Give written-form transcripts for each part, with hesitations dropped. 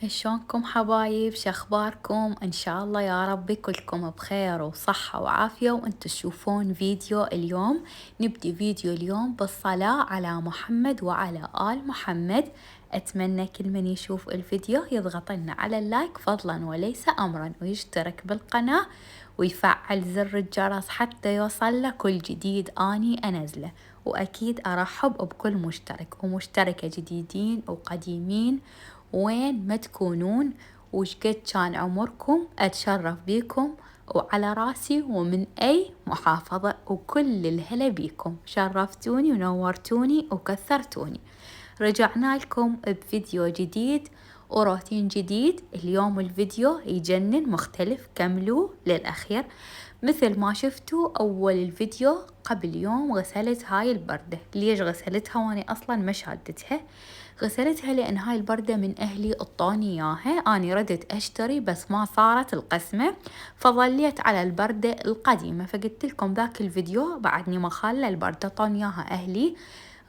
شلونكم حبايب؟ شخباركم؟ ان شاء الله يا ربي كلكم بخير وصحة وعافية وانتم تشوفون فيديو اليوم. نبدي فيديو اليوم بالصلاة على محمد وعلى آل محمد. اتمنى كل من يشوف الفيديو يضغط لنا على اللايك فضلا وليس امرا، ويشترك بالقناة ويفعل زر الجرس حتى يوصل له كل جديد اني انزله. واكيد ارحب بكل مشترك ومشتركة جديدين وقديمين، وين ما تكونون وش قد كان عمركم أتشرف بيكم وعلى راسي ومن أي محافظة، وكل الهلا بيكم، شرفتوني ونورتوني وكثرتوني. رجعنا لكم بفيديو جديد وروتين جديد. اليوم الفيديو يجنن مختلف، كملوا للأخير. مثل ما شفتوا أول الفيديو قبل يوم غسلت هاي البردة. ليش غسلتها واني أصلا ما شادتها؟ غسلتها لأن هاي البردة من أهلي اطوني إياها، أني ردت أشتري بس ما صارت القسمة، فظليت على البردة القديمة. فقلت لكم ذاك الفيديو بعدني ما خالة البردة طون إياها أهلي،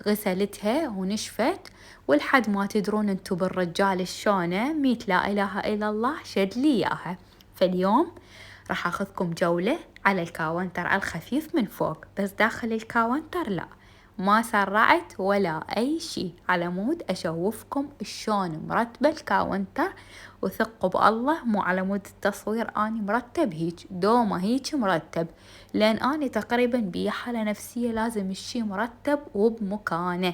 غسلتها ونشفت. ولحد ما تدرون انتو بالرجال الشونة ميت لا إله إلا الله شد لي إياها. فاليوم راح أخذكم جولة على الكاونتر على الخفيف من فوق، بس داخل الكاونتر لا، ما سرعت ولا أي شي، على مود أشوفكم شلون مرتبة الكاونتر. وثقوا بالله مو على مود التصوير أني مرتب هيج، دوما هيج مرتب، لأن أني تقريبا بي حالة نفسية لازم الشي مرتب وبمكانه.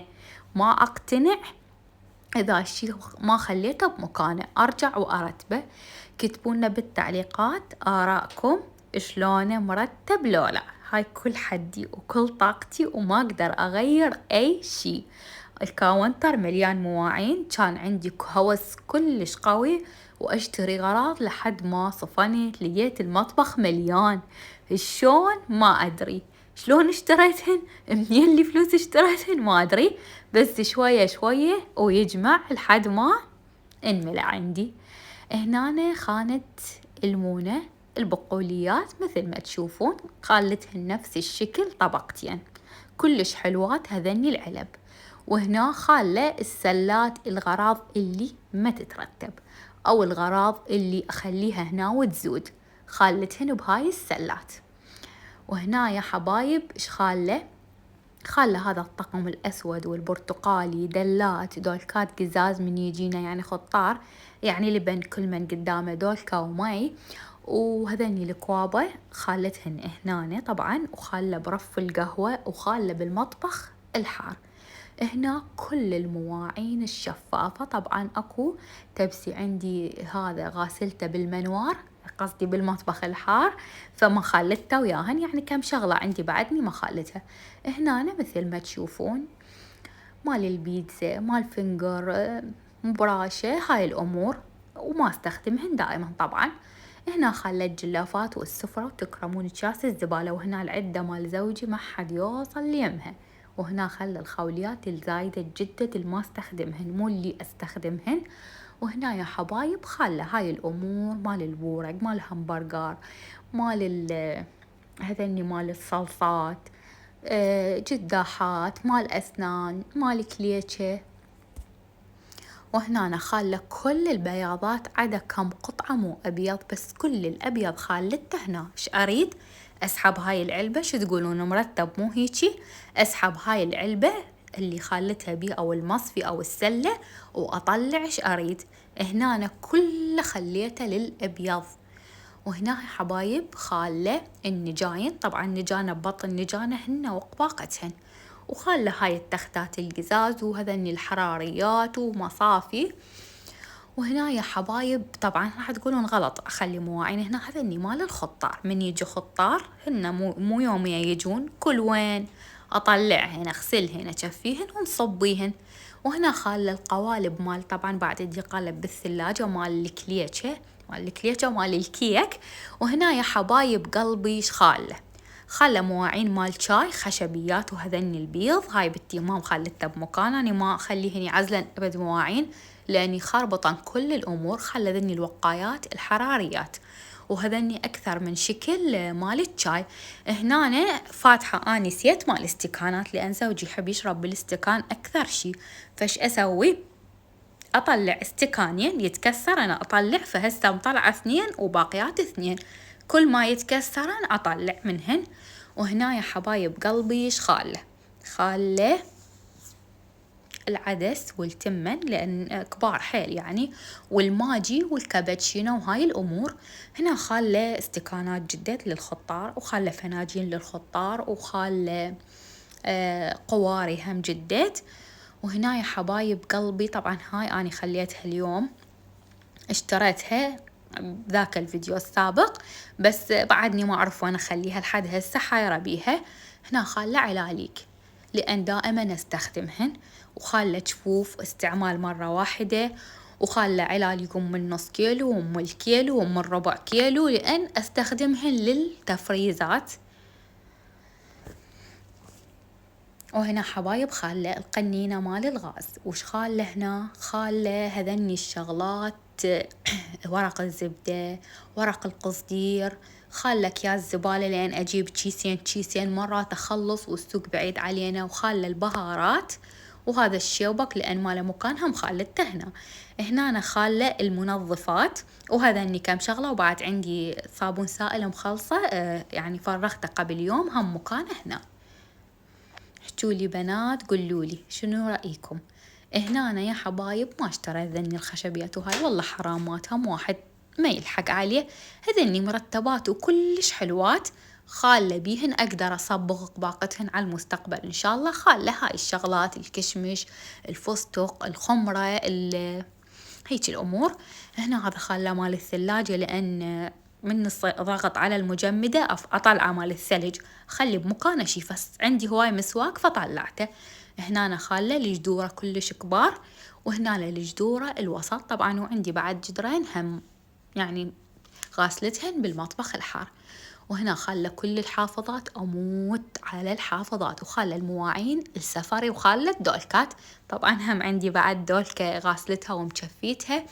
ما أقتنع إذا الشي ما خليته بمكانه، أرجع وأرتبه. كتبونا بالتعليقات آراءكم شلونه مرتب لو لا. هاي كل حدي وكل طاقتي وما أقدر أغير أي شي. الكاونتر مليان مواعين، كان عندي هوس كلش قوي وأشتري غراض لحد ما صفنت لقيت المطبخ مليان. شلون ما أدري، شلون اشتريتهن، منين لي فلوس اشتريتهن ما أدري، بس شوية شوية ويجمع لحد ما انملأ عندي. هنا خانة المونة البقوليات مثل ما تشوفون خالتهن نفس الشكل طبقتين، كلش حلوات هذني العلب. وهنا خالة السلات، الغراض اللي ما تترتب أو الغراض اللي أخليها هنا وتزود، خالتهن بهاي السلات. وهنا يا حبايب إيش خالة هذا الطقم الأسود والبرتقالي، دلات دولكات قزاز من يجينا يعني خطار، يعني لبن كل من قدامه دولكا ومي. وهذني الكوابة خالتهن هنا طبعا، وخالة برف القهوة، وخالة بالمطبخ الحار. هنا كل المواعين الشفافة، طبعا أكو تبسي عندي هذا غاسلته بالمنوار، قصدي بالمطبخ الحار، فما خلته وياهن، يعني كم شغلة عندي بعدني ما خلتها. هنا مثل ما تشوفون مال البيتزا، مال فنجر، براشة، هاي الأمور وما استخدمهن دائما طبعا. هنا خلت جلافات والسفرة، وتكرمون كاس الزبالة. وهنا العدة مال زوجي ما حد يوصل ليمها. وهنا خلى الخوليات الزايدة جدة اللي ما استخدمهن مو اللي استخدمهن. وهنا يا حبايب خلى هاي الأمور مال البورق، مال الهمبرجر، مال هذني مال الصلصات، جداحات، مال أسنان، مال كليتشة. وهنا خالة كل البياضات عدا كم قطعة مو أبيض، بس كل الأبيض خالته هنا. إيش أريد؟ أسحب هاي العلبة، شو تقولون مرتب مو هيجي؟ أسحب هاي العلبة اللي خالتها بيه أو المصفي أو السلة وأطلع إيش أريد. هنا كله خليته للأبيض. وهنا حبايب خالة النجاين، طبعا نجانة ببطن نجانة هن وقباقتهن. وخالة هاي التختات القزاز وهذني الحراريات ومصافي. وهنا يا حبايب طبعا راح تقولون غلط أخلي مواعين هنا، هذني مال الخطار، من يجي خطار هن مو يوميا يجون، كل وين أطلعهن أغسلهن أجفيهن ونصبيهن. وهنا خالة القوالب مال، طبعا بعد يدي قالب بالثلاجة مال الكليتشة ومال الكيك. وهنا يا حبايب قلبي خالة مواعين مال شاي خشبيات، وهذني البيض هاي بالتمام خلتها بمكان، أنا ما أخليهن يعزلن أبد مواعين لأني خربطن كل الأمور. خلى ذني الوقايات الحراريات، وهذني أكثر من شكل مال الشاي. هنا فاتحة أني نسيت مال الاستكانات، لأن زوجي يحب يشرب بالاستكان أكثر شي، فش أسوي؟ أطلع استكانين يتكسر أنا أطلع، فهسه مطلعة 2 وباقيات 2، كل ما يتكسرن أطلع منهن. وهنا يا حبايب قلبي إيش خالة العدس والتمن لأن كبار حيل يعني، والماجي والكابتشينو وهاي الأمور. هنا خالة استكانات جدت للخطار، وخالة فناجين للخطار، وخالة قواري هم جدت. وهنا يا حبايب قلبي طبعا هاي أنا خليتها اليوم، اشتريتها ذاك الفيديو السابق بس بعدني ما أعرف وين أخليها لحد هسه حايرة بيها. هنا خالة علاليك لأن دائما استخدمهن، وخالة جفوف استعمال مرة واحدة، وخالة علاليق من نص كيلو ومن الكيلو ومن ربع كيلو لأن استخدمهن للتفريزات. وهنا حبايب خالة القنينة مال الغاز. وش خالة هنا؟ خالة هذني الشغلات ورق الزبدة، ورق القصدير، خالة أكياس زبالة لأن أجيب كيسين مرات أخلص والسوق بعيد علينا، وخالة البهارات، وهذا الشوبك لأن ما له مكان هم خالته هنا. هنا أنا خالة المنظفات، وهذا كم شغلة، وبعد عندي صابون سائل مخلصة يعني فرغته قبل يوم هم مكانه هنا. احجولي بنات قولولي شنو رأيكم. هنا أنا يا حبايب ما اشتريت ذني الخشبيات وهاي والله حرامات، هم واحد ما يلحق عليه، هذني مرتبات وكلش حلوات، خالة بيهن أقدر أصبغ باقتهن على المستقبل إن شاء الله. خالة هاي الشغلات الكشمش الفستق الخمرة هيك الأمور. هنا هذا خالة مال الثلاجة لأن من ضغط على المجمدة أطلع مال الثلج، خلي بمكانه شي، بس عندي هواي مسواك فطلعته. هنا أنا خالة الجدورة كلش كبار، وهنا الجدورة الوسط طبعا، وعندي بعد جدرين هم يعني غاسلتهن بالمطبخ الحار. وهنا خالة كل الحافظات، أموت على الحافظات، وخالة المواعين السفري، وخالة دولكات طبعا هم عندي بعد دولكة غاسلتها ومشفيتها.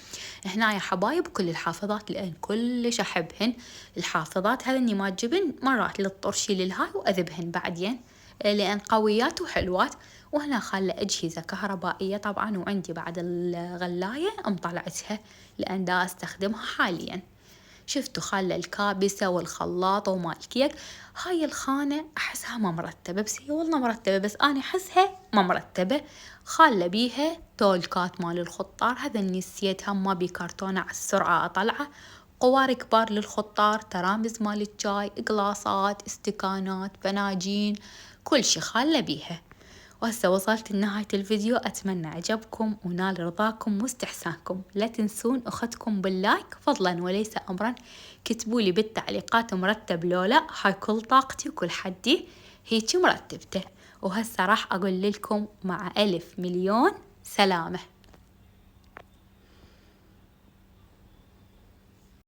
هنا يا حبايب كل الحافظات لأن كلش أحبهن الحافظات، هذني ما تجبن مرات للطرشي للهاي وأذبهن بعدين لأن قويات وحلوات. وهنا خالة أجهزة كهربائية طبعا، وعندي بعد الغلاية مطلعتها لأن دا أستخدمها حاليا. شفتوا خالة الكابسة والخلاطة ومال الكيك، هاي الخانة أحسها ما مرتبة، بس هي والله مرتبة بس أنا أحسها ما مرتبة. خالة بيها تولكات مال الخطار، هذا نسيت هم ما بي كرتونة على السرعة أطلعه، قوار كبار للخطار، ترامز مال الجاي، قلاصات استكانات فناجين كل شي خالة بيها. وهسه وصلت لنهاية الفيديو، أتمنى عجبكم ونال رضاكم واستحسانكم. لا تنسون أختكم باللايك فضلا وليس أمرا، كتبولي بالتعليقات مرتب لولا، هاي كل طاقتي وكل حدي هيجي مرتبته. وهسه راح أقول لكم مع 1000 مليون سلامة.